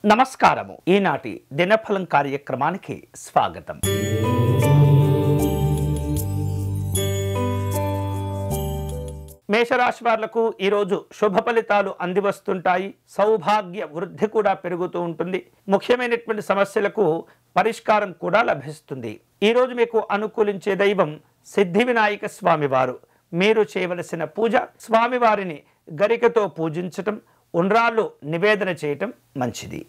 నమస్కారము. ఈనాటి దినఫలం కార్యక్రమానికి స్వాగతం. మేషరాశి వాళ్లకు ఈరోజు శుభ ఫలితాలు అందివస్తుంటాయి. సౌభాగ్య వృద్ధి కూడా పెరుగుతూ ఉంటుంది. ముఖ్యమైనటువంటి సమస్యలకు పరిష్కారం కూడా లభిస్తుంది. ఈరోజు మీకు అనుకూలించే దైవం సిద్ధి వినాయక స్వామివారు. మీరు చేయవలసిన పూజ స్వామివారిని గరికతో పూజించటం, ఉండ్రాళ్ళు నివేదన చేయటం మంచిది.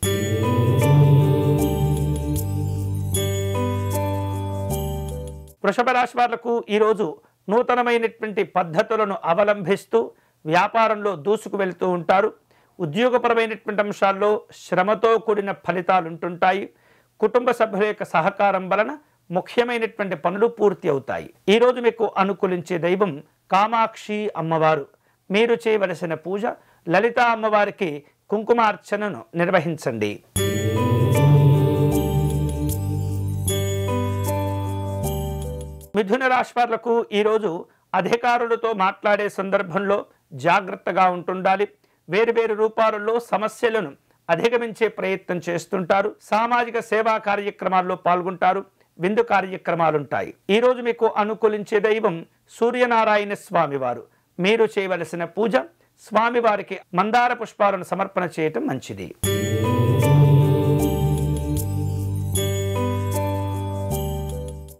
వృషభ రాశి వాళ్లకు ఈరోజు నూతనమైనటువంటి పద్ధతులను అవలంబిస్తూ వ్యాపారంలో దూసుకు వెళ్తూ ఉంటారు. ఉద్యోగపరమైనటువంటి అంశాల్లో శ్రమతో కూడిన ఫలితాలు ఉంటుంటాయి. కుటుంబ సభ్యుల యొక్క సహకారం వలన ముఖ్యమైనటువంటి పనులు పూర్తి అవుతాయి. ఈరోజు మీకు అనుకూలించే దైవం కామాక్షి అమ్మవారు. మీరు చేయవలసిన పూజ లలితా అమ్మవారికి కుంకుమార్చనను నిర్వహించండి. మిథున రాశి వాళ్లకు ఈరోజు అధికారులతో మాట్లాడే సందర్భంలో జాగ్రత్తగా ఉంటుండాలి. వేరువేరు రూపాలలో సమస్యలను అధిగమించే ప్రయత్నం చేస్తుంటారు. సామాజిక సేవా కార్యక్రమాల్లో పాల్గొంటారు. విందు కార్యక్రమాలుంటాయి. ఈరోజు మీకు అనుకూలించే దైవం సూర్యనారాయణ స్వామివారు. మీరు చేయవలసిన పూజ స్వామివారికి మందార పుష్పాలను సమర్పణ చేయటం మంచిది.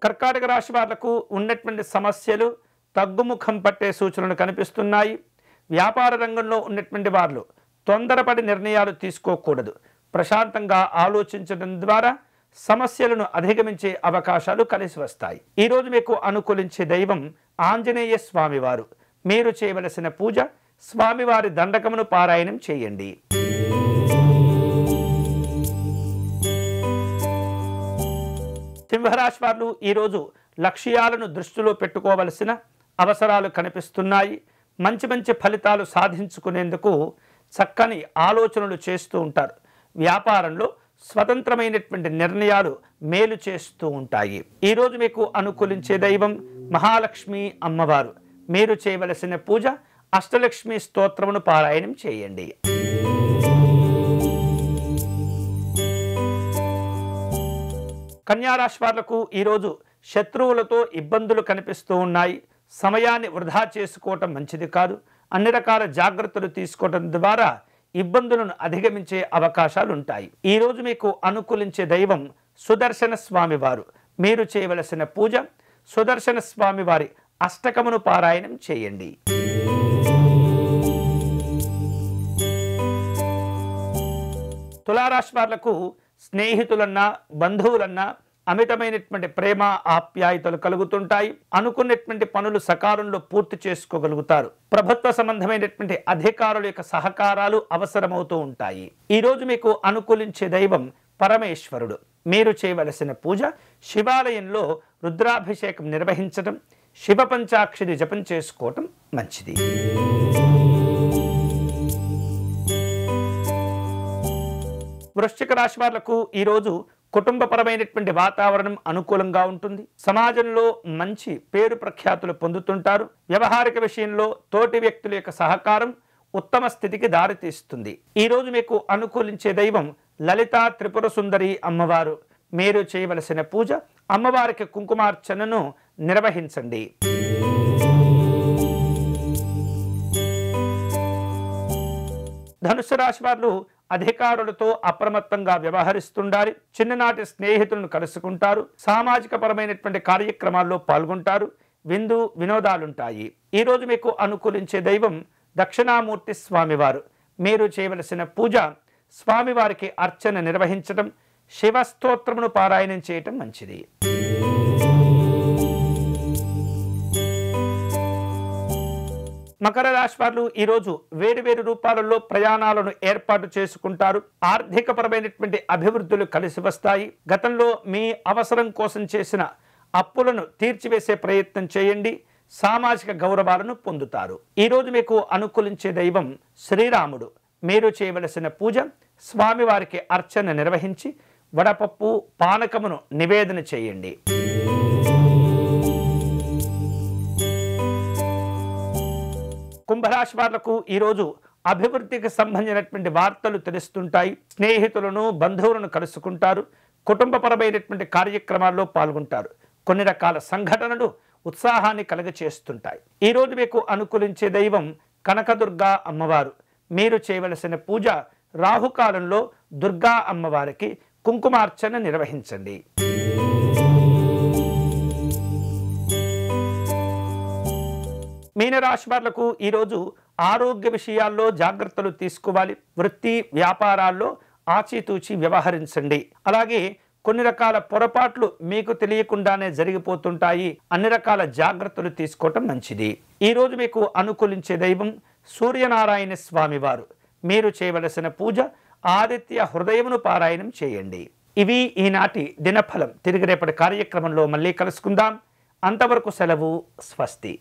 కర్కాటక రాశి వాళ్లకు ఉన్నటువంటి సమస్యలు తగ్గుముఖం పట్టే సూచనలు కనిపిస్తున్నాయి. వ్యాపార రంగంలో ఉన్నటువంటి వారు తొందరపడి నిర్ణయాలు తీసుకోకూడదు. ప్రశాంతంగా ఆలోచించడం ద్వారా సమస్యలను అధిగమించే అవకాశాలు కలిసి వస్తాయి. ఈరోజు మీకు అనుకూలించే దైవం ఆంజనేయ స్వామివారు. మీరు చేయవలసిన పూజ స్వామివారి దండకమును పారాయణం చేయండి. సింహరాశి వారు ఈరోజు లక్ష్యాలను దృష్టిలో పెట్టుకోవలసిన అవసరాలు కనిపిస్తున్నాయి. మంచి మంచి ఫలితాలు సాధించుకునేందుకు చక్కని ఆలోచనలు చేస్తూ ఉంటారు. వ్యాపారంలో స్వతంత్రమైనటువంటి నిర్ణయాలు మేలు చేస్తూ ఉంటాయి. ఈరోజు మీకు అనుకూలించే దైవం మహాలక్ష్మి అమ్మవారు. మీరు చేయవలసిన పూజ అష్టలక్ష్మి స్తోత్రమును పారాయణం చేయండి. కన్యారాశి వాళ్లకు ఈరోజు శత్రువులతో ఇబ్బందులు కనిపిస్తూ ఉన్నాయి. సమయాన్ని వృధా చేసుకోవటం మంచిది కాదు. అన్ని రకాల జాగ్రత్తలు తీసుకోవటం ద్వారా ఇబ్బందులను అధిగమించే అవకాశాలు ఉంటాయి. ఈరోజు మీకు అనుకూలించే దైవం సుదర్శన స్వామివారు. మీరు చేయవలసిన పూజ సుదర్శన స్వామివారి అష్టకమును పారాయణం చేయండి. తులారాశి వాళ్లకు స్నేహితులన్నా బంధువులన్నా అమితమైనటువంటి ప్రేమ ఆప్యాయతలు కలుగుతుంటాయి. అనుకున్నటువంటి పనులు సకాలంలో పూర్తి చేసుకోగలుగుతారు. ప్రభుత్వ సంబంధమైనటువంటి అధికారుల యొక్క సహకారాలు అవసరమవుతూ ఉంటాయి. ఈరోజు మీకు అనుకూలించే దైవం పరమేశ్వరుడు. మీరు చేయవలసిన పూజ శివాలయంలో రుద్రాభిషేకం నిర్వహించడం, శివ పంచాక్షరి జపం చేసుకోవటం మంచిది. వృశ్చిక రాశి వాళ్లకు ఈరోజు కుటుంబపరమైనటువంటి వాతావరణం అనుకూలంగా ఉంటుంది. సమాజంలో మంచి పేరు ప్రఖ్యాతులు పొందుతుంటారు. వ్యవహారిక విషయంలో తోటి వ్యక్తుల యొక్క సహకారం ఉత్తమ స్థితికి దారితీస్తుంది. ఈరోజు మీకు అనుకూలించే దైవం లలితా త్రిపుర సుందరి అమ్మవారు. మీరు చేయవలసిన పూజ అమ్మవారికి కుంకుమార్చనను నిర్వహించండి. ధనుస్సు రాశి వారు అధికారులతో అప్రమత్తంగా వ్యవహరిస్తుండాలి. చిన్ననాటి స్నేహితులను కలుసుకుంటారు. సామాజిక పరమైనటువంటి కార్యక్రమాల్లో పాల్గొంటారు. విందు వినోదాలుంటాయి. ఈరోజు మీకు అనుకూలించే దైవం దక్షిణామూర్తి స్వామివారు. మీరు చేయవలసిన పూజ స్వామివారికి అర్చన నిర్వహించడం, శివస్తోత్రమును పారాయణం చేయటం మంచిది. మకర రాశి వారు ఈరోజు వేరువేరు రూపాలలో ప్రయాణాలను ఏర్పాటు చేసుకుంటారు. ఆర్థికపరమైనటువంటి అభివృద్ధులు కలిసి వస్తాయి. గతంలో మీ అవసరం కోసం చేసిన అప్పులను తీర్చివేసే ప్రయత్నం చేయండి. సామాజిక గౌరవాలను పొందుతారు. ఈరోజు మీకు అనుకూలించే దైవం శ్రీరాముడు. మీరు చేయవలసిన పూజ స్వామివారికి అర్చన నిర్వహించి వడపప్పు పానకమును నివేదన చేయండి. కుంభరాశి వాళ్లకు ఈరోజు అభివృద్ధికి సంబంధించినటువంటి వార్తలు తెలుస్తుంటాయి. స్నేహితులను బంధువులను కలుసుకుంటారు. కుటుంబపరమైనటువంటి కార్యక్రమాల్లో పాల్గొంటారు. కొన్ని రకాల సంఘటనలు ఉత్సాహాన్ని కలుగచేస్తుంటాయి. ఈరోజు మీకు అనుకూలించే దైవం కనకదుర్గా అమ్మవారు. మీరు చేయవలసిన పూజ రాహుకాలంలో దుర్గా అమ్మవారికి కుంకుమార్చన నిర్వహించండి. మీనరాశి వాళ్లకు ఈరోజు ఆరోగ్య విషయాల్లో జాగ్రత్తలు తీసుకోవాలి. వృత్తి వ్యాపారాల్లో ఆచితూచి వ్యవహరించండి. అలాగే కొన్ని రకాల పొరపాట్లు మీకు తెలియకుండానే జరిగిపోతుంటాయి. అన్ని రకాల జాగ్రత్తలు తీసుకోవటం మంచిది. ఈరోజు మీకు అనుకూలించే దైవం సూర్యనారాయణ స్వామి వారు. మీరు చేయవలసిన పూజ ఆదిత్య హృదయమును పారాయణం చేయండి. ఇవి ఈనాటి దినఫలం. తిరిగి రేపటి కార్యక్రమంలో మళ్ళీ కలుసుకుందాం. అంతవరకు సెలవు. స్వస్తి.